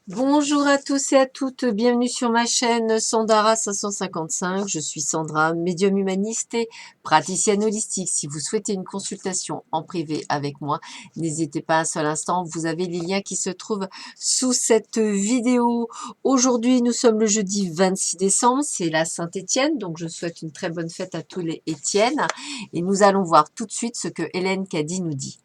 Bonjour à tous et à toutes, bienvenue sur ma chaîne Sandara 555. Je suis Sandra, médium humaniste et praticienne holistique. Si vous souhaitez une consultation en privé avec moi, n'hésitez pas un seul instant, vous avez les liens qui se trouvent sous cette vidéo. Aujourd'hui, nous sommes le jeudi 26 décembre, c'est la Saint-Étienne, donc je souhaite une très bonne fête à tous les Étiennes. Et nous allons voir tout de suite ce que Hélène Caddy nous dit.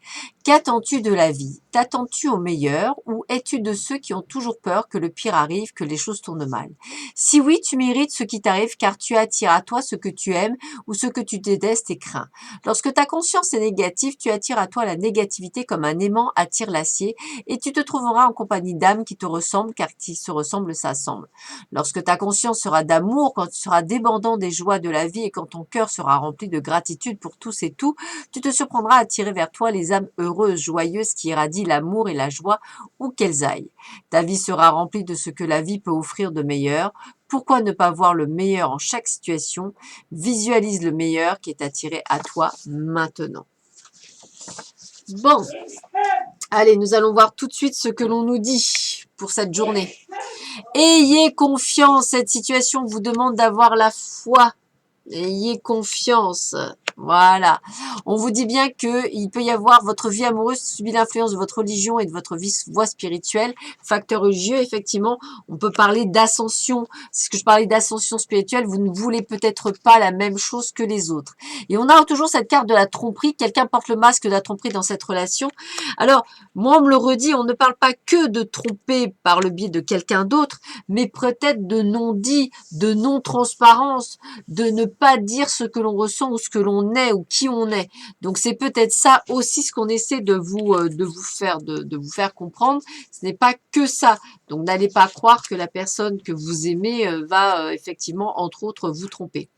Qu'attends-tu de la vie? T'attends-tu au meilleur ou es-tu de ceux qui ont toujours peur que le pire arrive, que les choses tournent mal? Si oui, tu mérites ce qui t'arrive car tu attires à toi ce que tu aimes ou ce que tu détestes et crains. Lorsque ta conscience est négative, tu attires à toi la négativité comme un aimant attire l'acier et tu te trouveras en compagnie d'âmes qui te ressemblent car qui se ressemblent s'assemblent. Lorsque ta conscience sera d'amour, quand tu seras débordant des joies de la vie et quand ton cœur sera rempli de gratitude pour tous et tout, tu te surprendras à attirer vers toi les âmes heureuses, joyeuses qui irradient l'amour et la joie où qu'elles aillent. Ta vie sera remplie de ce que la vie peut offrir de meilleur. Pourquoi ne pas voir le meilleur en chaque situation? Visualise le meilleur qui est attiré à toi maintenant. Bon, allez, nous allons voir tout de suite ce que l'on nous dit pour cette journée. Ayez confiance, cette situation vous demande d'avoir la foi. Ayez confiance. Voilà. On vous dit bien qu'il peut y avoir votre vie amoureuse subit l'influence de votre religion et de votre voie spirituelle. Facteur religieux, effectivement, on peut parler d'ascension. C'est ce que je parlais d'ascension spirituelle. Vous ne voulez peut-être pas la même chose que les autres. Et on a toujours cette carte de la tromperie. Quelqu'un porte le masque de la tromperie dans cette relation. Alors, moi, on me le redit, on ne parle pas que de tromper par le biais de quelqu'un d'autre, mais peut-être de non-dit, de non-transparence, de ne pas dire ce que l'on ressent ou ce que l'on est ou qui on est. Donc c'est peut-être ça aussi ce qu'on essaie de vous faire comprendre. Ce n'est pas que ça. Donc n'allez pas croire que la personne que vous aimez va effectivement entre autres vous tromper.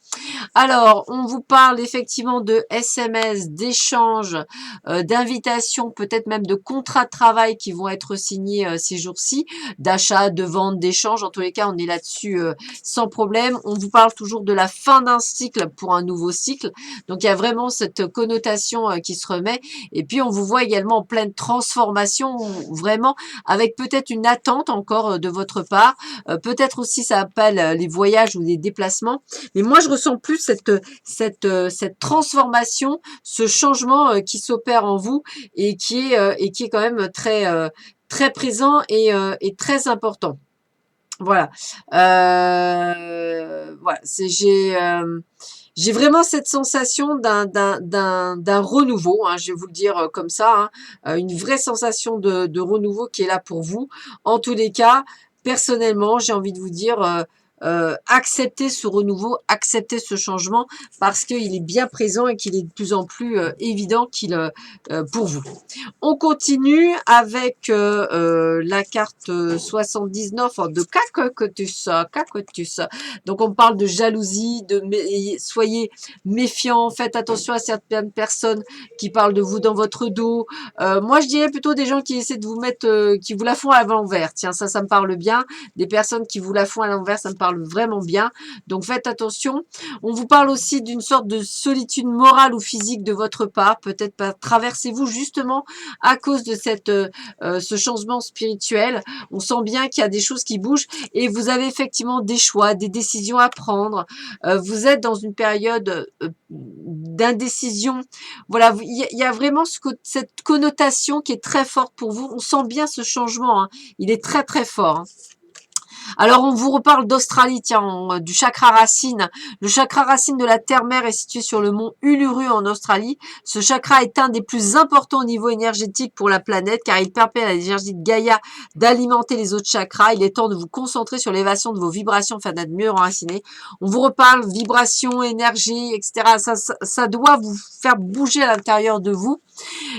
Alors, on vous parle effectivement de SMS, d'échanges, d'invitations, peut-être même de contrats de travail qui vont être signés ces jours-ci, d'achat, de vente, d'échanges. En tous les cas, on est là-dessus sans problème. On vous parle toujours de la fin d'un cycle pour un nouveau cycle. Donc, il y a vraiment cette connotation qui se remet. Et puis, on vous voit également en pleine transformation, vraiment avec peut-être une attente encore de votre part. Peut-être aussi, ça appelle les voyages ou les déplacements. Mais moi, je ressens plus cette transformation, ce changement qui s'opère en vous et qui est quand même très présent et très important. Voilà. Voilà. J'ai vraiment cette sensation d'un renouveau, hein, je vais vous le dire comme ça, hein, une vraie sensation de renouveau qui est là pour vous. En tous les cas, personnellement, j'ai envie de vous dire, acceptez ce renouveau, acceptez ce changement parce qu'il est bien présent et qu'il est de plus en plus évident pour vous. On continue avec la carte 79 de Cacotus. Donc on parle de jalousie, soyez méfiants, faites attention à certaines personnes qui parlent de vous dans votre dos. Moi je dirais plutôt des gens qui essaient de vous mettre, qui vous la font à l'envers. Tiens, ça me parle bien. Des personnes qui vous la font à l'envers, ça me parle vraiment bien. Donc faites attention. On vous parle aussi d'une sorte de solitude morale ou physique de votre part. Peut-être pas traversez-vous justement à cause de ce changement spirituel. On sent bien qu'il y a des choses qui bougent et vous avez effectivement des choix, des décisions à prendre. Vous êtes dans une période d'indécision. Voilà, il y a vraiment cette connotation qui est très forte pour vous. On sent bien ce changement, hein. Il est très très fort, hein. Alors, on vous reparle d'Australie, tiens, du chakra racine. Le chakra racine de la terre-mère est situé sur le mont Uluru en Australie. Ce chakra est un des plus importants au niveau énergétique pour la planète car il permet à l'énergie de Gaïa d'alimenter les autres chakras. Il est temps de vous concentrer sur l'élévation de vos vibrations afin d'être mieux enraciné. On vous reparle vibration, énergie, etc. Ça doit vous faire bouger à l'intérieur de vous.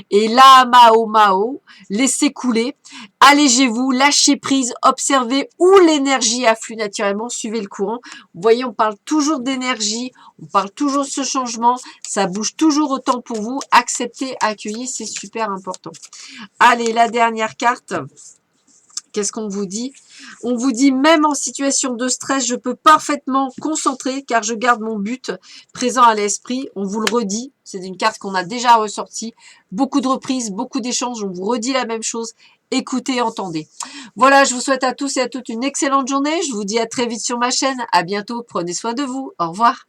Et là, Mao, laissez couler, allégez-vous, lâchez prise, observez où l'énergie afflue naturellement, suivez le courant. Vous voyez, on parle toujours d'énergie, on parle toujours de ce changement, ça bouge toujours autant pour vous. Acceptez, accueillez, c'est super important. Allez, la dernière carte. Qu'est-ce qu'on vous dit? On vous dit, même en situation de stress, je peux parfaitement concentrer car je garde mon but présent à l'esprit. On vous le redit, c'est une carte qu'on a déjà ressortie. Beaucoup de reprises, beaucoup d'échanges, on vous redit la même chose. Écoutez, entendez. Voilà, je vous souhaite à tous et à toutes une excellente journée. Je vous dis à très vite sur ma chaîne. À bientôt, prenez soin de vous. Au revoir.